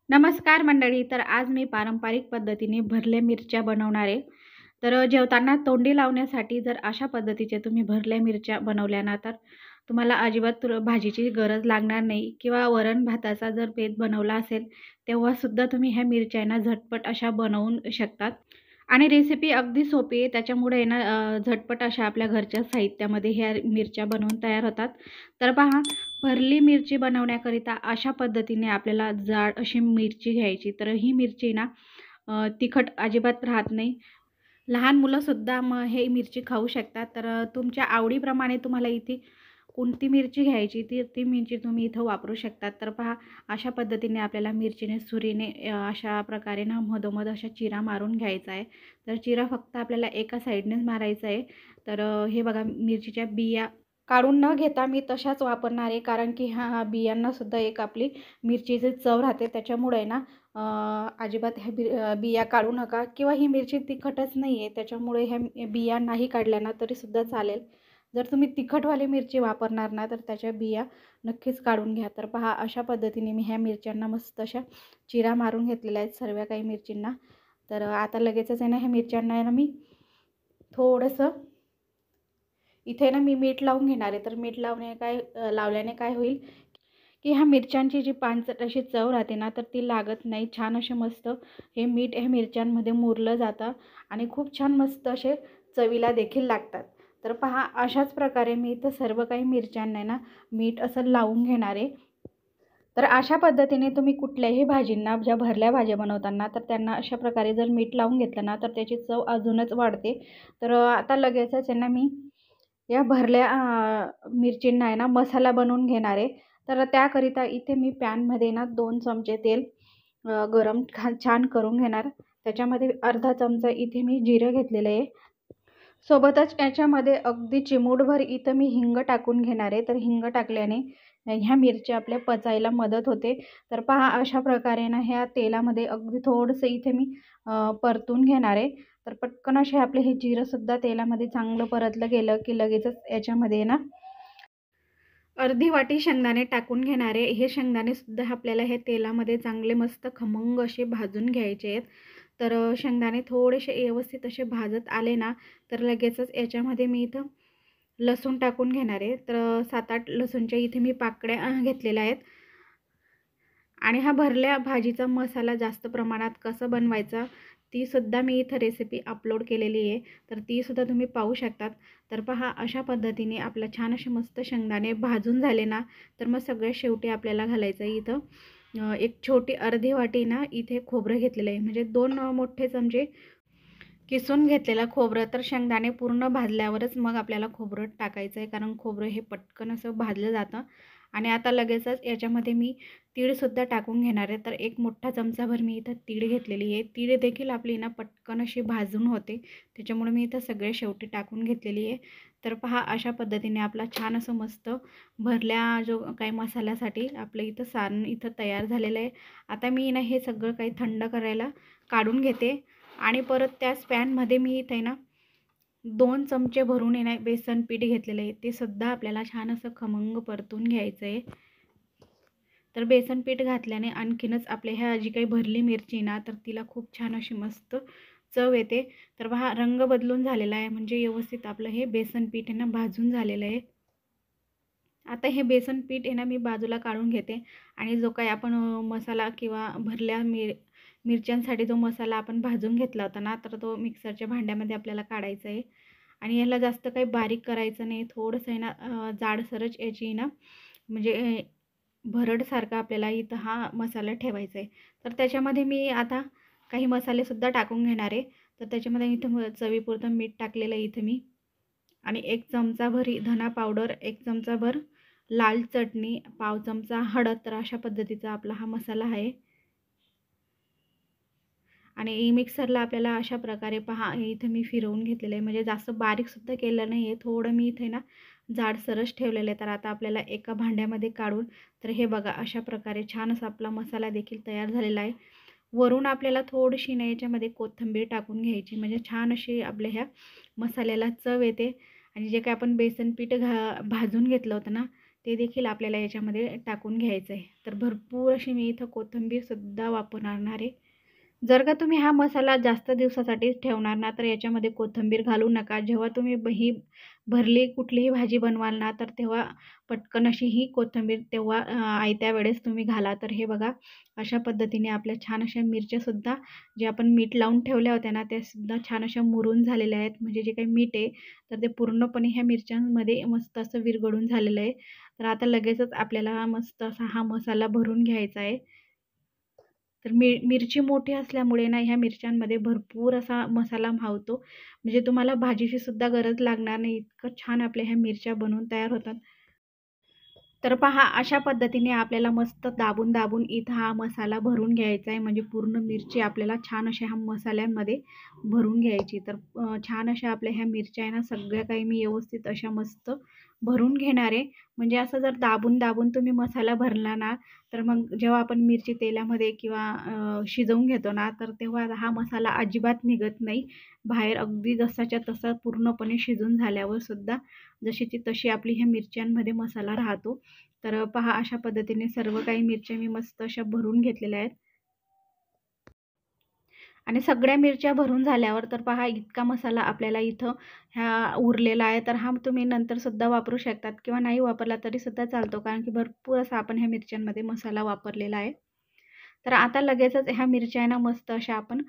नमस्कार मंडळी. तर आज मी पारंपरिक पद्धतीने भरल्या मिरच्या बनवणार आहे. जेवताना तोंडी लावण्यासाठी जर अशा पद्धतीचे तुम्ही भरल्या मिरच्या बनवल्या ना, तर तुम्हाला अजिबात भाजीची गरज लागणार नाही किंवा वरण भाताचा जर बेत बनवला असेल, तेव्हासुद्धा तुम्ही ह्या मिरच्या आहे ना, झटपट अशा बनवून शकतात. आणि रेसिपी अगदी सोपी आहे. त्याच्यामुळे आहे ना, झटपट अशा आपल्या घरच्या साहित्यामध्ये ह्या मिरच्या बनवून तयार होतात. तर पहा, भरली मिरची बनवण्याकरिता अशा पद्धतीने आपल्याला जाड अशी मिरची घ्यायची. तर ही मिरची ना तिखट अजिबात राहत नाही. लहान मुलंसुद्धा हे मिरची खाऊ शकतात. तुमच्या आवडीप्रमाणे तुम्हाला इथे कोणती मिरची घ्यायची ती ती मिरची तुम्ही इथं वापरू शकतात. तर पहा, अशा पद्धतीने आपल्याला मिरचीने सुरीने अशा प्रकारे ना मधोमध अशा चिरा मारून घ्यायचा आहे. तर चिरा फक्त आपल्याला एका साईडनेच मारायचा आहे. हे बघा, मिरचीच्या बिया काढून न घेता मी तशाच वापरणार आहे, कारण की बियांनासुद्धा एक आपली मिरचीची चव राहते. त्याच्यामुळे ना अजिबात ह्या बिया काढू नका, किंवा ही मिरची तिखटच नाही आहे त्याच्यामुळे ह्या बिया नाही काढल्या ना तरीसुद्धा चालेल. जर तुम्ही तिखटवाली मिरची वापरणार ना, तर त्याच्या बिया नक्कीच काढून घ्या. तर पहा, अशा पद्धतीने मी ह्या मिरच्यांना मस्त अशा चिरा मारून घेतलेल्या आहेत सर्व काही मिरचींना. आता लगेचच आहे ना, ह्या मिरच्यांना आहे ना मी थोडंसं इथे ना मी मीठ लावून घेणार आहे. तर मीठ लावल्याने काय होईल, की ह्या मिरच्यांची जी पांचट अशी चव राहते ना, तर ती लागत नाही. छान असे मस्त हे मीठ ह्या मिरच्यांमध्ये मुरलं जातं आणि खूप छान मस्त असे चवीला देखील लागतात. तर पहा, अशाच प्रकारे मी इथं सर्व काही मिरच्यांना ना मीठ असं लावून घेणार आहे. तर अशा पद्धतीने तुम्ही कुठल्याही भाजींना, ज्या भरल्या भाज्या बनवताना, तर त्यांना अशा प्रकारे जर मीठ लावून घेतलं ना, तर त्याची चव अजूनच वाढते. आता लगेचच आहे ना मी या भरल्या मिरचींना आहे ना मसाला बनवून घेणार आहे. तर त्याकरिता इथे मी पॅनमध्ये ना 2 चमचे तेल गरम छान करून घेणार. त्याच्यामध्ये अर्धा चमचा इथे मी जिरं घेतलेलं आहे. सोबतच याच्यामध्ये अगदी चिमूटभर इथं मी हिंग टाकून घेणार आहे. तर हिंग टाकल्याने ह्या मिरच्या आपल्या पचायला मदत होते. तर पहा, अशा प्रकारे ना ह्या तेलामध्ये अगदी थोडंसं इथे मी परतून घेणार आहे. तर पटकन असे आपले हे जिरंसुद्धा तेलामध्ये चांगलं परतलं गेलं, की लगेचच याच्यामध्ये ना अर्धी वाटी शेंगदाणे टाकून घेणार आहे. हे शेंगदाणेसुद्धा आपल्याला हे तेलामध्ये चांगले मस्त खमंग असे भाजून घ्यायचे आहेत. शेंगदाणे थोडेसे व्यवस्थित असे भाजत आले ना, तर लगेचच याच्यामध्ये मी इथं लसूण टाकून घेणार आहे. 7-8 लसूणच्या इथे मी पाकळ्या घेतलेल्या आहेत. आणि हा भरल्या भाजीचा मसाला जास्त प्रमाणात कसं बनवायचा, तीसुद्धा मी इथं रेसिपी अपलोड केलेली आहे. तर तीसुद्धा तुम्ही पाहू शकतात. तर पहा, अशा पद्धतीने आपलं छान असे मस्त शेंगदाणे भाजून झाले ना, तर मग सगळ्यात शेवटी आपल्याला घालायचं आहे इथं एक छोटी अर्धी वाटी ना इथे खोबरं घेतलेलं आहे. म्हणजे 2 मोठे चमचे किसून घेतलेलं खोबरं. तर शेंगदाणे पूर्ण भाजल्यावरच मग आपल्याला खोबरं टाकायचं आहे, कारण खोबरं हे पटकन असं भाजलं जातं. आणि आता लगेचच याच्यामध्ये मी तीळसुद्धा टाकून घेणार आहे. तर एक मोठा चमचाभर मी इथं तीळ घेतलेली आहे. तीळ देखील आपली ना पटकन अशी भाजून होते, त्याच्यामुळे मी इथं सगळे शेवटी टाकून घेतलेली आहे. तर पहा, अशा पद्धतीने आपला छान असं मस्त भरल्या जो काही मसाल्यासाठी आपलं इथं सारण इथं तयार झालेलं आहे. आता मी ना हे सगळं काही थंड करायला काढून घेते. आणि परत त्याच पॅनमध्ये मी इथे ना 2 चमचे भरून बेसन पीठ घेतलेलं आहे. ते सुद्धा आपल्याला छान असं खमंग परतून घ्यायचं आहे. तर बेसन पीठ घातल्याने आणखीनच आपल्या ह्या जी काही भरली मिरची ना, तर तिला खूप छान अशी मस्त चव येते. तर पहा, रंग बदलून झालेला आहे, म्हणजे व्यवस्थित आपलं हे बेसन पीठ आहे ना भाजून झालेलं आहे. आता हे बेसन पीठ आहे ना मी बाजूला काढून घेते. आणि जो काही आपण मसाला किंवा भरल्या मिरच्यांसाठी जो मसाला आपण भाजून घेतला होता ना, तर तो मिक्सरच्या भांड्यामध्ये आपल्याला काढायचा आहे. आणि याला जास्त काही बारीक करायचं नाही. थोडंसं आहे ना जाडसरच याची ना, म्हणजे भरडसारखा आपल्याला इथं हा मसाला ठेवायचा आहे. तर त्याच्यामध्ये मी आता काही मसालेसुद्धा टाकून घेणार आहे. तर त्याच्यामध्ये इथं चवीपुरतं मीठ टाकलेलं आहे इथं मी. आणि 1 चमचाभर धना पावडर, 1 चमचाभर लाल चटणी, पाव चमचा हळद. तर अशा पद्धतीचा आपला हा मसाला आहे. आणि मिक्सरला आपल्याला अशा प्रकारे पहा इथे मी फिरवून घेतलेलं आहे, म्हणजे जास्त बारीकसुद्धा केलं नाही आहे. थोडं मी इथे ना जाडसरच ठेवलेलं आहे. तर आता आपल्याला एका भांड्यामध्ये काढून, तर हे बघा, अशा प्रकारे छान असा आपला मसाला देखील तयार झालेला आहे. वरून आपल्याला थोडीशी ना याच्यामध्ये कोथिंबीर टाकून घ्यायची, म्हणजे छान अशी आपल्या ह्या मसाल्याला चव येते. आणि जे काही आपण बेसन पीठ भाजून घेतलं होतं ना, ते देखील आपल्याला याच्यामध्ये टाकून घ्यायचं आहे. तर भरपूर अशी मी इथं कोथिंबीरसुद्धा वापरणार आहे. जर का तुम्ही हा मसाला जास्त दिवसासाठी ठेवणार ना, तर याच्यामध्ये कोथिंबीर घालू नका. जेव्हा तुम्ही ही भरली कुठलीही भाजी बनवाल ना, तर तेव्हा पटकन अशी ही कोथिंबीर तेव्हा आयत्या वेळेस तुम्ही घाला. तर हे बघा, अशा पद्धतीने आपल्या छान अशा मिरच्यासुद्धा जे आपण मीठ लावून ठेवल्या होत्या ना, त्यासुद्धा छान अशा मुरून झालेल्या आहेत. म्हणजे जे काही मीठ आहे, तर ते पूर्णपणे ह्या मिरच्यांमध्ये मस्त असं विरघळून झालेलं आहे. तर आता लगेचच आपल्याला मस्त असा हा मसाला भरून घ्यायचा आहे. तर मिरची मोठी असल्यामुळे ना ह्या मिरच्यांमध्ये भरपूर असा मसाला मावतो. म्हणजे तुम्हाला भाजीची सुद्धा गरज लागणार नाही. इतकं छान आपल्या ह्या मिरच्या बनवून तयार होतात. तर पहा अशा पद्धतीने आपल्याला मस्त दाबून इथं हा मसाला भरून घ्यायचा आहे. म्हणजे पूर्ण मिरची आपल्याला छान अशा ह्या मसाल्यांमध्ये भरून घ्यायची. तर छान अशा आपल्या ह्या मिरच्या आहे ना सगळ्या काही मी व्यवस्थित अशा मस्त भरून घेणार आहे. म्हणजे असं जर दाबून तुम्ही मसाला भरला ना, तर मग जेव्हा आपण मिरची तेलामध्ये किंवा शिजवून घेतो ना, तर तेव्हा हा मसाला अजिबात निघत नाही बाहेर. अगदी जसाच्या तसा पूर्णपणे शिजून झाल्यावर सुद्धा जशीची तशी आपली ह्या मिरच्यांमध्ये मसाला राहतो. तर पहा अशा पद्धतीने सर्व काही मिरच्या मी मस्त अशा भरून घेतलेल्या आहेत. आणि सगळ्या मिरच्या भरून झाल्यावर तर पहा इतका मसाला आपल्याला इथं उरलेला आहे. तर हा तुम्ही नंतरसुद्धा वापरू शकतात किंवा नाही वापरला तरीसुद्धा चालतो. कारण की भरपूर असा आपण ह्या मिरच्यांमध्ये मसाला वापरलेला आहे. तर आता लगेचच ह्या मिरच्या आहे ना मस्त अशा आपण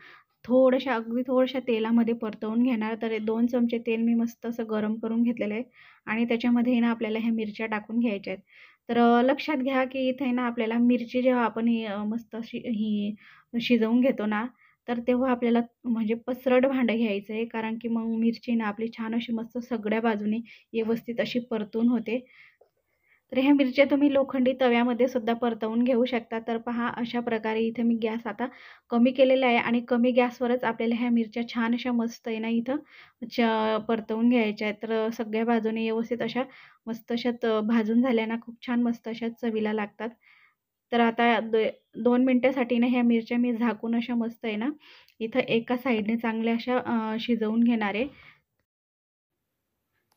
अगदी थोड्याशा तेलामध्ये परतवून घेणार. तर 2 चमचे तेल मी मस्त असं गरम करून घेतलेलं आहे आणि त्याच्यामध्ये ना आपल्याला ह्या मिरच्या टाकून घ्यायच्या आहेत. तर लक्षात घ्या की इथे ना आपल्याला मिरची जेव्हा आपण ही मस्त अशी ही शिजवून घेतो ना, तर तेव्हा आपल्याला म्हणजे पसरट भांडं घ्यायचं आहे. कारण की मग मिरची ना आपली छान अशी मस्त सगळ्या बाजूने व्यवस्थित अशी परतून होते. तर ह्या मिरच्या तुम्ही लोखंडी तव्यामध्ये सुद्धा परतवून घेऊ शकता. तर पहा अशा प्रकारे इथे मी गॅस आता कमी केलेला आहे आणि कमी गॅसवरच आपल्याला ह्या मिरच्या छान अशा मस्त आहे ना इथं परतवून घ्यायच्या आहेत. तर सगळ्या बाजूने व्यवस्थित अशा मस्त अशा भाजून झाल्या ना खूप छान मस्त अशा चवीला लागतात. तर आता 2 मिनिटासाठी ना ह्या मिरच्या मी झाकून अशा मस्त आहे ना इथं एका साईडने चांगल्या अशा शिजवून घेणार आहे.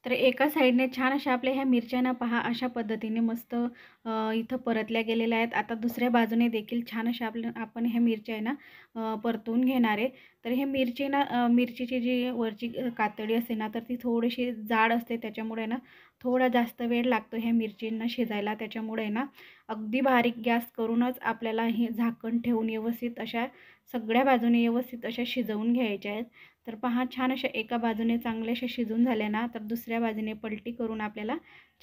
तर एका साईडने छान अशा आपल्या ह्या मिरच्या ना पहा अशा पद्धतीने मस्त इथं परतल्या गेलेल्या आहेत. आता दुसऱ्या बाजूने देखील छान अशा आपण ह्या मिरच्या आहे ना परतून घेणार आहे. तर हे मिरची ना मिरचीची जी वरची कातडी असते ना तर ती थोडीशी जाड असते. त्याच्यामुळे ना थोडा जास्त वेळ लागतो ह्या मिरचींना शिजायला. त्याच्यामुळे ना अगदी बारीक गॅस करूनच आपल्याला हे झाकण ठेवून व्यवस्थित अशा सगळ्या बाजूने व्यवस्थित अशा शिजवून घ्यायच्या आहेत. तर पहा छान अशा एका बाजूने चांगल्याशा शिजून झाल्या ना तर दुसऱ्या बाजूने पलटी करून आपल्याला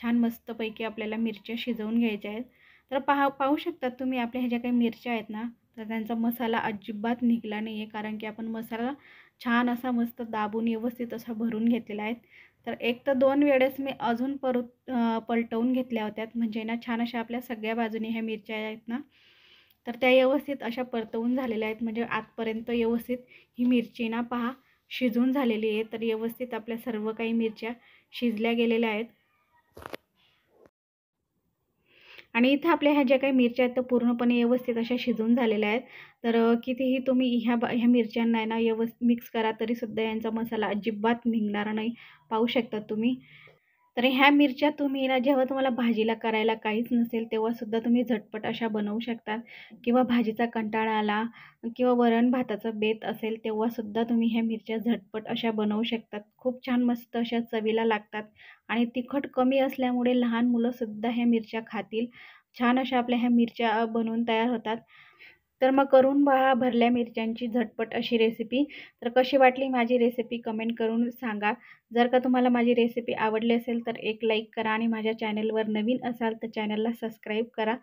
छान मस्तपैकी आपल्याला मिरच्या शिजवून घ्यायच्या आहेत. तर पाहू शकतात तुम्ही आपल्या ह्या ज्या काही मिरच्या आहेत ना तर त्यांचा मसाला अजिबात निघाला नाही आहे. कारण की आपण मसाला छान असा मस्त दाबून व्यवस्थित असा भरून घेतलेला आहे. तर 1 ते 2 वेळेस मी अजून पलटवून घेतल्या होत्या. म्हणजे ना छान अशा आपल्या सगळ्या बाजूने ह्या मिरच्या आहेत ना तर त्या व्यवस्थित अशा परतवून झालेल्या आहेत. म्हणजे आतपर्यंत व्यवस्थित ही मिरची ना पहा शिजून झालेली आहे. तर व्यवस्थित आपल्या सर्व काही मिरच्या शिजल्या गेलेल्या आहेत. आणि इथं आपल्या ह्या ज्या काही मिरच्या आहेत तर पूर्णपणे व्यवस्थित अशा शिजून झालेल्या आहेत. तर कितीही तुम्ही ह्या मिरच्यांना आहे ना मिक्स करा तरीसुद्धा यांचा मसाला अजिबात निघणार नाही. पाहू शकता तुम्ही. तर ह्या मिरच्या तुम्ही ना जेव्हा तुम्हाला भाजीला करायला काहीच नसेल तेव्हासुद्धा तुम्ही झटपट अशा बनवू शकता किंवा भाजीचा कंटाळा आला किंवा वरण भाताचं बेत असेल तेव्हासुद्धा तुम्ही ह्या मिरच्या झटपट अशा बनवू शकतात. खूप छान मस्त अशा चवीला लागतात आणि तिखट कमी असल्यामुळे लहान मुलंसुद्धा ह्या मिरच्या खातील. छान अशा आपल्या ह्या मिरच्या बनवून तयार होतात. तर मग करून पहा भरल्या मिरच्यांची झटपट अशी रेसिपी. तर कशी वाटली माझी रेसिपी कमेंट करून सांगा. जर का तुम्हाला माझी रेसिपी आवडली असेल तर एक लाईक करा आणि माझ्या चॅनलवर नवीन असाल तर चॅनलला सबस्क्राईब करा.